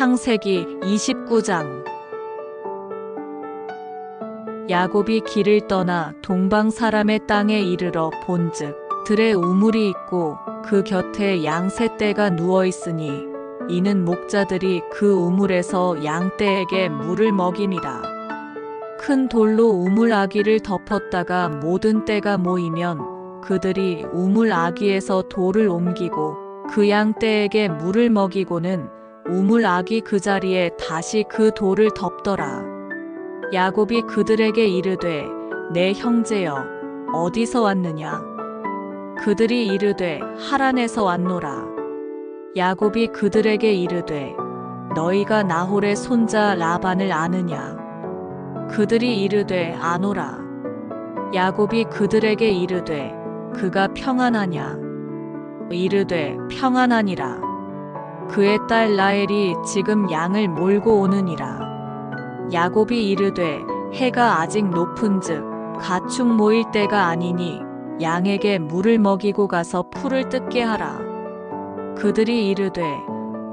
창세기 29장. 야곱이 길을 떠나 동방 사람의 땅에 이르러 본즉 들에 우물이 있고 그 곁에 양 세 떼가 누워 있으니 이는 목자들이 그 우물에서 양 떼에게 물을 먹이니라. 큰 돌로 우물 아기를 덮었다가 모든 떼가 모이면 그들이 우물 아기에서 돌을 옮기고 그 양 떼에게 물을 먹이고는 우물 아기 그 자리에 다시 그 돌을 덮더라. 야곱이 그들에게 이르되 내 형제여 어디서 왔느냐? 그들이 이르되 하란에서 왔노라. 야곱이 그들에게 이르되 너희가 나홀의 손자 라반을 아느냐? 그들이 이르되 아노라. 야곱이 그들에게 이르되 그가 평안하냐? 이르되 평안하니라. 그의 딸 라헬이 지금 양을 몰고 오느니라. 야곱이 이르되 해가 아직 높은즉 가축 모일 때가 아니니 양에게 물을 먹이고 가서 풀을 뜯게 하라. 그들이 이르되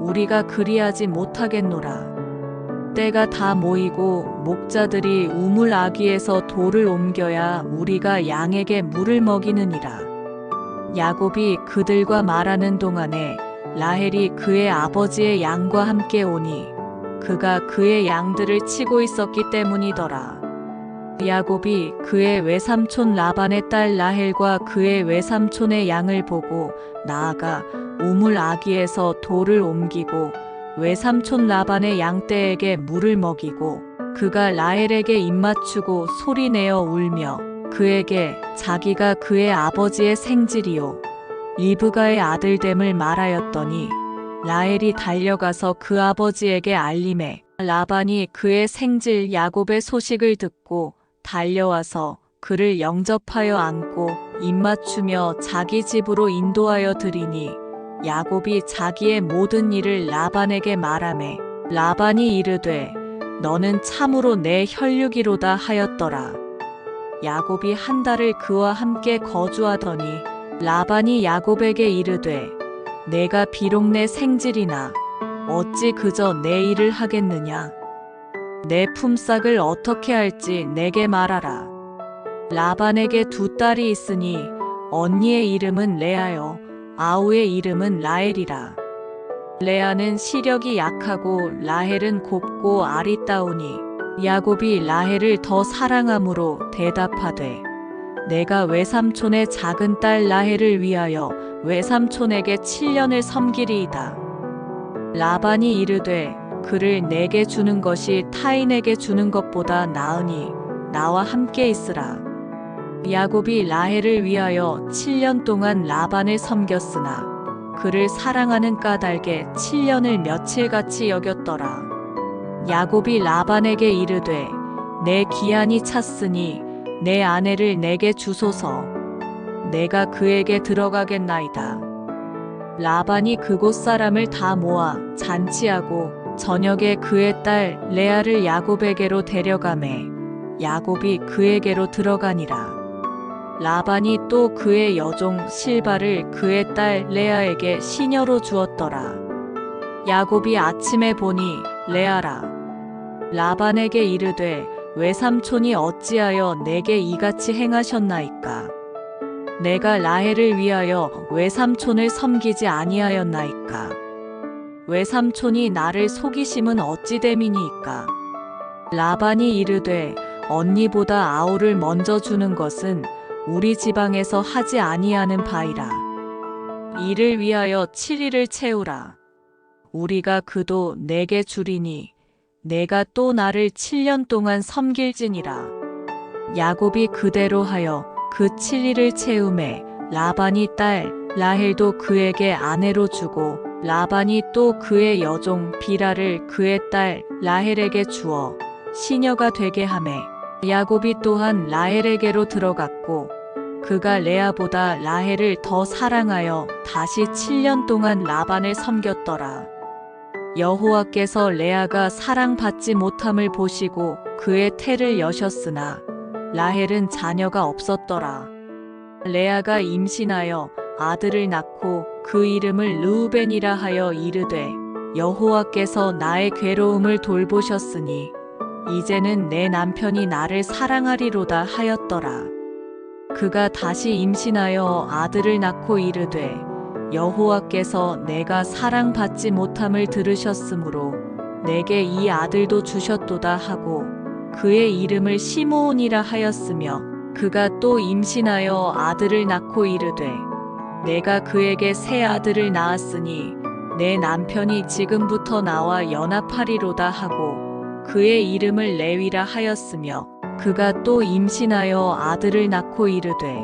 우리가 그리하지 못하겠노라. 때가 다 모이고 목자들이 우물 아기에서 돌을 옮겨야 우리가 양에게 물을 먹이느니라. 야곱이 그들과 말하는 동안에 라헬이 그의 아버지의 양과 함께 오니 그가 그의 양들을 치고 있었기 때문이더라. 야곱이 그의 외삼촌 라반의 딸 라헬과 그의 외삼촌의 양을 보고 나아가 우물 아기에서 돌을 옮기고 외삼촌 라반의 양떼에게 물을 먹이고 그가 라헬에게 입맞추고 소리내어 울며 그에게 자기가 그의 아버지의 생질이요 리브가의 아들됨을 말하였더니 라헬이 달려가서 그 아버지에게 알림해 라반이 그의 생질 야곱의 소식을 듣고 달려와서 그를 영접하여 안고 입맞추며 자기 집으로 인도하여 드리니 야곱이 자기의 모든 일을 라반에게 말하매 라반이 이르되 너는 참으로 내 혈육이로다 하였더라. 야곱이 한 달을 그와 함께 거주하더니 라반이 야곱에게 이르되 내가 비록 내 생질이나 어찌 그저 내 일을 하겠느냐? 내 품삯을 어떻게 할지 내게 말하라. 라반에게 두 딸이 있으니 언니의 이름은 레아요 아우의 이름은 라헬이라. 레아는 시력이 약하고 라헬은 곱고 아리따우니 야곱이 라헬을 더 사랑함으로 대답하되 내가 외삼촌의 작은 딸 라헬을 위하여 외삼촌에게 7년을 섬기리이다. 라반이 이르되 그를 내게 주는 것이 타인에게 주는 것보다 나으니 나와 함께 있으라. 야곱이 라헬을 위하여 7년 동안 라반을 섬겼으나 그를 사랑하는 까닭에 7년을 며칠같이 여겼더라. 야곱이 라반에게 이르되 내 기한이 찼으니 내 아내를 내게 주소서. 내가 그에게 들어가겠나이다. 라반이 그곳 사람을 다 모아 잔치하고 저녁에 그의 딸 레아를 야곱에게로 데려가매 야곱이 그에게로 들어가니라. 라반이 또 그의 여종 실바를 그의 딸 레아에게 시녀로 주었더라. 야곱이 아침에 보니 레아라. 라반에게 이르되 외삼촌이 어찌하여 내게 이같이 행하셨나이까? 내가 라헬을 위하여 외삼촌을 섬기지 아니하였나이까? 외삼촌이 나를 속이심은 어찌 됨이니이까? 라반이 이르되 언니보다 아우를 먼저 주는 것은 우리 지방에서 하지 아니하는 바이라. 이를 위하여 7일을 채우라. 우리가 그도 내게 주리니 내가 또 나를 7년 동안 섬길지니라. 야곱이 그대로 하여 그 7일을 채우매 라반이 딸 라헬도 그에게 아내로 주고 라반이 또 그의 여종 비라를 그의 딸 라헬에게 주어 시녀가 되게 하매 야곱이 또한 라헬에게로 들어갔고 그가 레아보다 라헬을 더 사랑하여 다시 7년 동안 라반을 섬겼더라. 여호와께서 레아가 사랑받지 못함을 보시고 그의 태를 여셨으나 라헬은 자녀가 없었더라. 레아가 임신하여 아들을 낳고 그 이름을 르우벤이라 하여 이르되 여호와께서 나의 괴로움을 돌보셨으니 이제는 내 남편이 나를 사랑하리로다 하였더라. 그가 다시 임신하여 아들을 낳고 이르되 여호와께서 내가 사랑받지 못함을 들으셨으므로 내게 이 아들도 주셨도다 하고 그의 이름을 시므온이라 하였으며 그가 또 임신하여 아들을 낳고 이르되 내가 그에게 새 아들을 낳았으니 내 남편이 지금부터 나와 연합하리로다 하고 그의 이름을 레위라 하였으며 그가 또 임신하여 아들을 낳고 이르되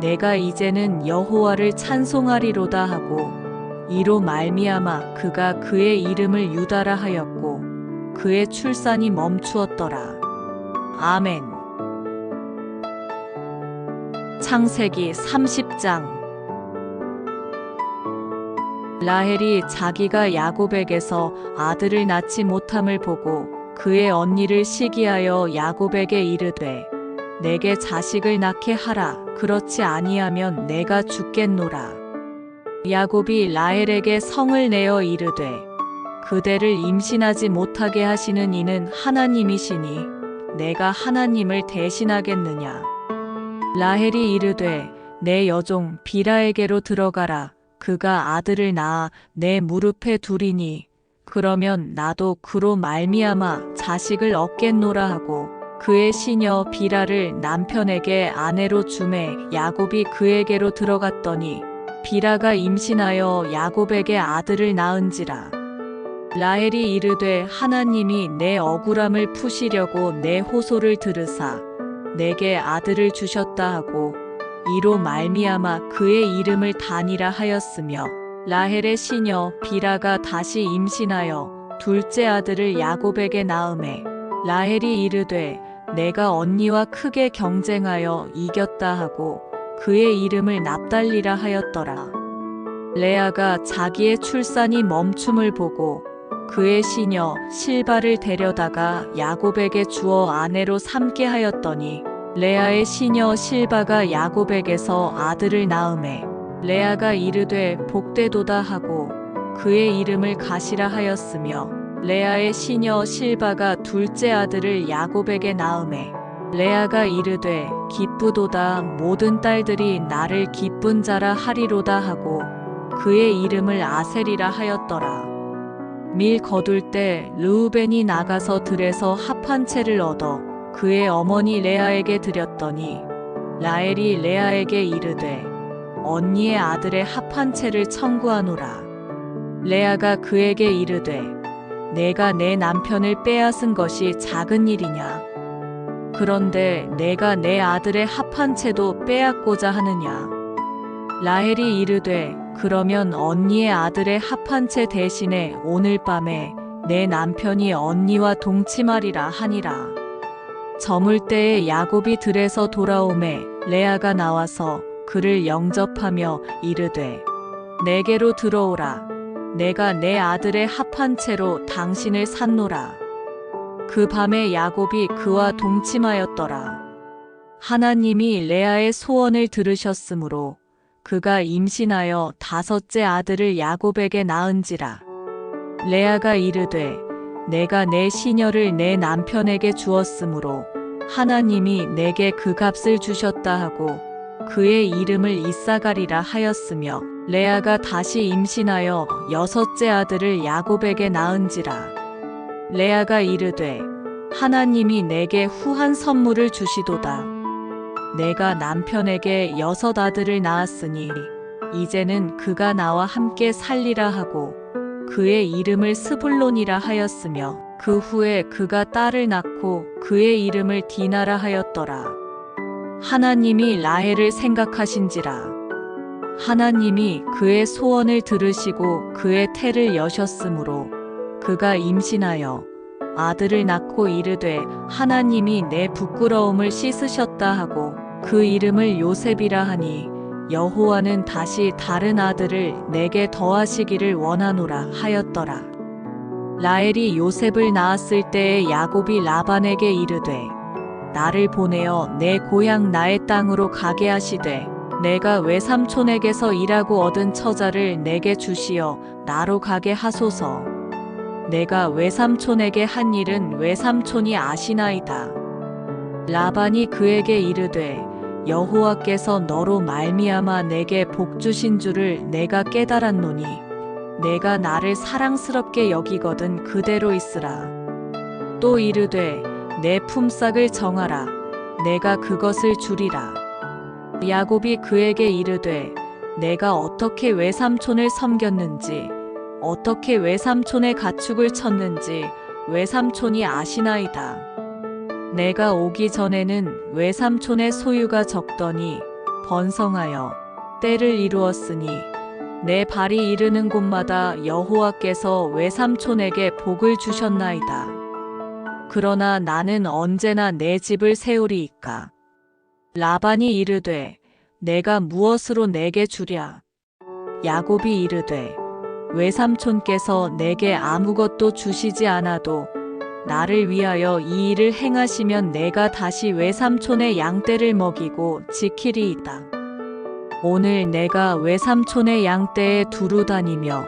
내가 이제는 여호와를 찬송하리로다 하고 이로 말미암아 그가 그의 이름을 유다라 하였고 그의 출산이 멈추었더라. 아멘. 창세기 30장. 라헬이 자기가 야곱에게서 아들을 낳지 못함을 보고 그의 언니를 시기하여 야곱에게 이르되 내게 자식을 낳게 하라. 그렇지 아니하면 내가 죽겠노라. 야곱이 라헬에게 성을 내어 이르되 그대를 임신하지 못하게 하시는 이는 하나님이시니 내가 하나님을 대신하겠느냐. 라헬이 이르되 내 여종 비라에게로 들어가라. 그가 아들을 낳아 내 무릎에 두리니 그러면 나도 그로 말미암아 자식을 얻겠노라 하고 그의 시녀 비라를 남편에게 아내로 주매 야곱이 그에게로 들어갔더니 비라가 임신하여 야곱에게 아들을 낳은지라. 라헬이 이르되 하나님이 내 억울함을 푸시려고 내 호소를 들으사 내게 아들을 주셨다 하고 이로 말미암아 그의 이름을 다니라 하였으며 라헬의 시녀 비라가 다시 임신하여 둘째 아들을 야곱에게 낳음에 라헬이 이르되 내가 언니와 크게 경쟁하여 이겼다 하고 그의 이름을 납달리라 하였더라. 레아가 자기의 출산이 멈춤을 보고 그의 시녀 실바를 데려다가 야곱에게 주어 아내로 삼게 하였더니 레아의 시녀 실바가 야곱에게서 아들을 낳음에 레아가 이르되 복되도다 하고 그의 이름을 가시라 하였으며 레아의 시녀 실바가 둘째 아들을 야곱에게 낳음에 레아가 이르되 기쁘도다 모든 딸들이 나를 기쁜 자라 하리로다 하고 그의 이름을 아셀이라 하였더라. 밀 거둘 때 르우벤이 나가서 들에서 합 한 채를 얻어 그의 어머니 레아에게 드렸더니 라헬이 레아에게 이르되 언니의 아들의 합 한 채를 청구하노라. 레아가 그에게 이르되 내가 내 남편을 빼앗은 것이 작은 일이냐. 그런데 내가 내 아들의 합 한 채도 빼앗고자 하느냐. 라헬이 이르되 그러면 언니의 아들의 합 한 채 대신에 오늘 밤에 내 남편이 언니와 동침하리라 하니라. 저물 때에 야곱이 들에서 돌아오매 레아가 나와서 그를 영접하며 이르되 내게로 들어오라. 내가 내 아들의 합 한 채로 당신을 샀노라. 그 밤에 야곱이 그와 동침하였더라. 하나님이 레아의 소원을 들으셨으므로 그가 임신하여 다섯째 아들을 야곱에게 낳은지라. 레아가 이르되 내가 내 시녀를 내 남편에게 주었으므로 하나님이 내게 그 값을 주셨다 하고 그의 이름을 이사가리라 하였으며 레아가 다시 임신하여 여섯째 아들을 야곱에게 낳은지라. 레아가 이르되 하나님이 내게 후한 선물을 주시도다. 내가 남편에게 여섯 아들을 낳았으니 이제는 그가 나와 함께 살리라 하고 그의 이름을 스불론이라 하였으며 그 후에 그가 딸을 낳고 그의 이름을 디나라 하였더라. 하나님이 라헬을 생각하신지라. 하나님이 그의 소원을 들으시고 그의 태를 여셨으므로 그가 임신하여 아들을 낳고 이르되 하나님이 내 부끄러움을 씻으셨다 하고 그 이름을 요셉이라 하니 여호와는 다시 다른 아들을 내게 더하시기를 원하노라 하였더라. 라헬이 요셉을 낳았을 때에 야곱이 라반에게 이르되 나를 보내어 내 고향 나의 땅으로 가게 하시되 내가 외삼촌에게서 일하고 얻은 처자를 내게 주시어 나로 가게 하소서. 내가 외삼촌에게 한 일은 외삼촌이 아시나이다. 라반이 그에게 이르되 여호와께서 너로 말미암아 내게 복 주신 줄을 내가 깨달았노니 내가 나를 사랑스럽게 여기거든 그대로 있으라. 또 이르되 내 품삯을 정하라. 내가 그것을 주리라. 야곱이 그에게 이르되 내가 어떻게 외삼촌을 섬겼는지 어떻게 외삼촌의 가축을 쳤는지 외삼촌이 아시나이다. 내가 오기 전에는 외삼촌의 소유가 적더니 번성하여 때를 이루었으니 내 발이 이르는 곳마다 여호와께서 외삼촌에게 복을 주셨나이다. 그러나 나는 언제나 내 집을 세우리이까. 라반이 이르되 내가 무엇으로 내게 주랴. 야곱이 이르되 외삼촌께서 내게 아무것도 주시지 않아도 나를 위하여 이 일을 행하시면 내가 다시 외삼촌의 양떼를 먹이고 지키리이다. 오늘 내가 외삼촌의 양떼에 두루 다니며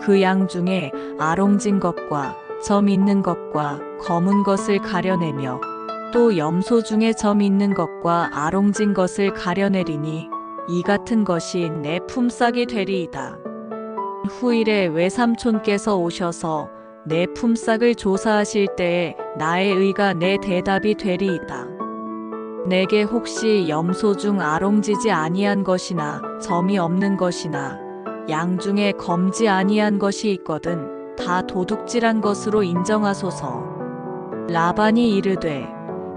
그 양 중에 아롱진 것과 점 있는 것과 검은 것을 가려내며 또 염소 중에 점 있는 것과 아롱진 것을 가려내리니 이 같은 것이 내 품삯이 되리이다. 후일에 외삼촌께서 오셔서 내 품삯을 조사하실 때에 나의 의가 내 대답이 되리이다. 내게 혹시 염소 중 아롱지지 아니한 것이나 점이 없는 것이나 양 중에 검지 아니한 것이 있거든 다 도둑질한 것으로 인정하소서. 라반이 이르되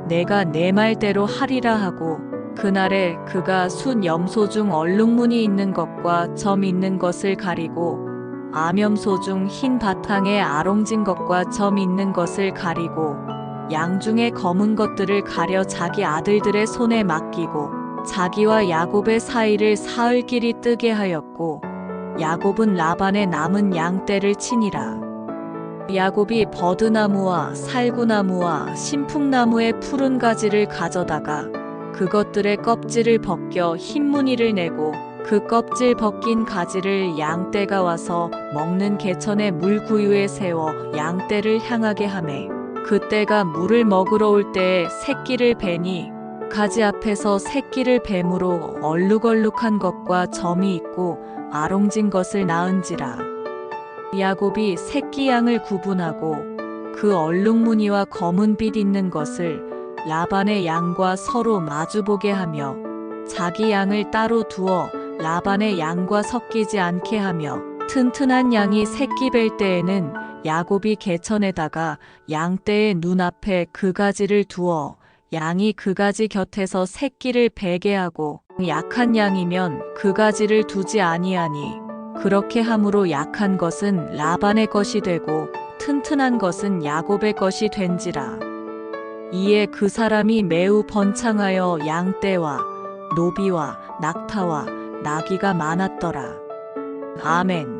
내가 내 말대로 하리라 하고 그날에 그가 순 염소 중 얼룩무늬 있는 것과 점 있는 것을 가리고 암염소 중 흰 바탕에 아롱진 것과 점 있는 것을 가리고 양 중에 검은 것들을 가려 자기 아들들의 손에 맡기고 자기와 야곱의 사이를 사흘 길이 뜨게 하였고 야곱은 라반의 남은 양떼를 치니라. 야곱이 버드나무와 살구나무와 신풍나무의 푸른 가지를 가져다가 그것들의 껍질을 벗겨 흰 무늬를 내고 그 껍질 벗긴 가지를 양떼가 와서 먹는 개천의 물구유에 세워 양떼를 향하게 하매 그떼가 물을 먹으러 올 때에 새끼를 베니 가지 앞에서 새끼를 뱀으로 얼룩얼룩한 것과 점이 있고 아롱진 것을 낳은지라. 야곱이 새끼 양을 구분하고 그 얼룩무늬와 검은 빛 있는 것을 라반의 양과 서로 마주보게 하며 자기 양을 따로 두어 라반의 양과 섞이지 않게 하며 튼튼한 양이 새끼 뵐 때에는 야곱이 개천에다가 양떼의 눈앞에 그 가지를 두어 양이 그 가지 곁에서 새끼를 베게 하고 약한 양이면 그 가지를 두지 아니하니 그렇게 함으로 약한 것은 라반의 것이 되고 튼튼한 것은 야곱의 것이 된지라. 이에 그 사람이 매우 번창하여 양떼와 노비와 낙타와 나귀가 많았더라. 아멘.